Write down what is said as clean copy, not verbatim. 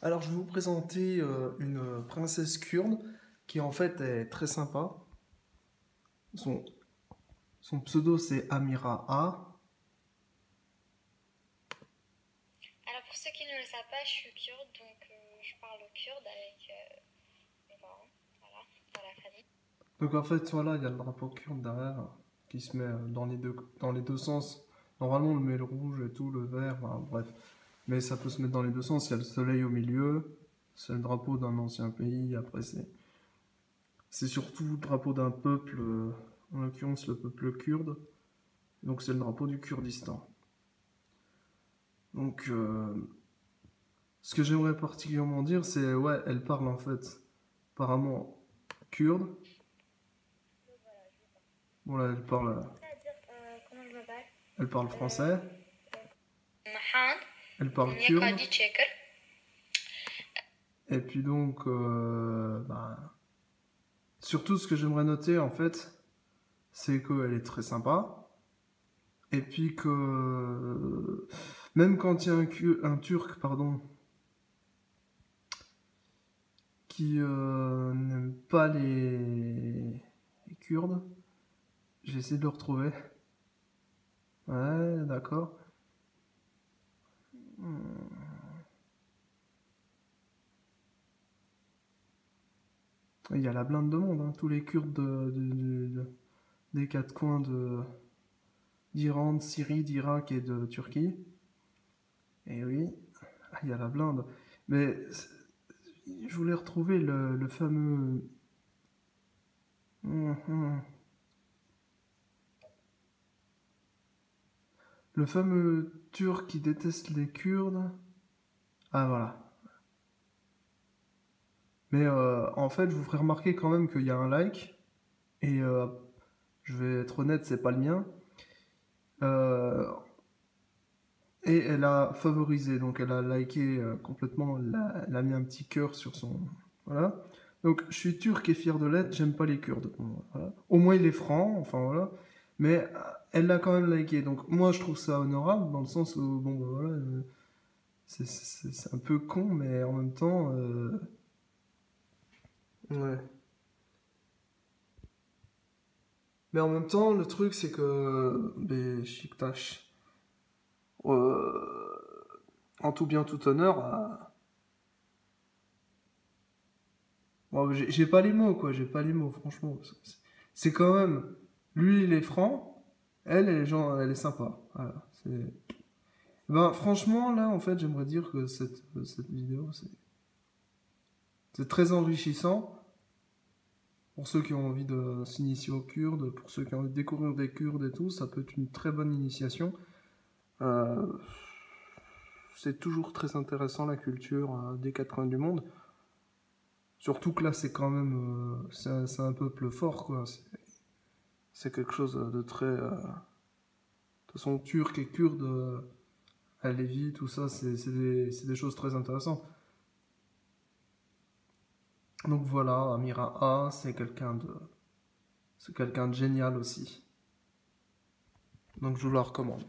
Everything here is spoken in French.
Alors, je vais vous présenter une princesse kurde qui en fait est très sympa. Son, son pseudo c'est Amira A. Alors pour ceux qui ne le savent pas, je suis kurde, donc je parle kurde avec mes parents, voilà, dans la famille. Donc en fait, voilà, il y a le drapeau kurde derrière qui se met dans les deux sens. Normalement, on le met le rouge et tout, le vert, enfin, bref. Mais ça peut se mettre dans les deux sens. Il y a le soleil au milieu, c'est le drapeau d'un ancien pays. Après, c'est surtout le drapeau d'un peuple, en l'occurrence le peuple kurde. Donc c'est le drapeau du Kurdistan. Donc, ce que j'aimerais particulièrement dire, c'est, ouais, elle parle en fait, apparemment, kurde. Voilà, Comment je m'appelle? elle parle français, Mahan, elle parle kurde. Yakadi Checker. Et puis donc, surtout ce que j'aimerais noter en fait, c'est qu'elle est très sympa. Et puis que, même quand il y a un Turc, pardon, qui n'aime pas les Kurdes, j'ai essayé de le retrouver. Ouais, d'accord. Il y a la blinde de monde, hein. Tous les Kurdes des quatre coins d'Iran, de Syrie, d'Irak et de Turquie. Et oui, il y a la blinde. Mais je voulais retrouver le fameux. Le fameux Turc qui déteste les Kurdes. Ah voilà. Mais en fait, je vous ferai remarquer quand même qu'il y a un like. Et je vais être honnête, c'est pas le mien. Euh, et elle a favorisé, donc elle a liké complètement, elle a mis un petit cœur sur son. Voilà. Donc je suis turc et fier de l'être, j'aime pas les Kurdes. Bon, voilà. Au moins il est franc, enfin voilà. Mais elle l'a quand même liké. Donc moi je trouve ça honorable dans le sens où, bon bah, voilà, c'est un peu con, mais en même temps. Ouais. Mais en même temps, le truc c'est que. Beşiktaş, en tout bien tout honneur, bon, j'ai pas les mots, quoi, j'ai pas les mots, franchement. C'est quand même. Lui, il est franc, elle est sympa. Voilà, ben, franchement, là, en fait, j'aimerais dire que cette vidéo, c'est très enrichissant pour ceux qui ont envie de s'initier aux Kurdes, pour ceux qui ont envie de découvrir des Kurdes et tout, ça peut être une très bonne initiation. Euh, c'est toujours très intéressant la culture des quatre coins du monde. Surtout que là, c'est quand même. C'est un peuple fort, quoi. C'est quelque chose de très. De toute façon, turc et kurde, à Lévis, tout ça, c'est des choses très intéressantes. Donc voilà, Amira A, c'est quelqu'un de génial aussi. Donc je vous la recommande.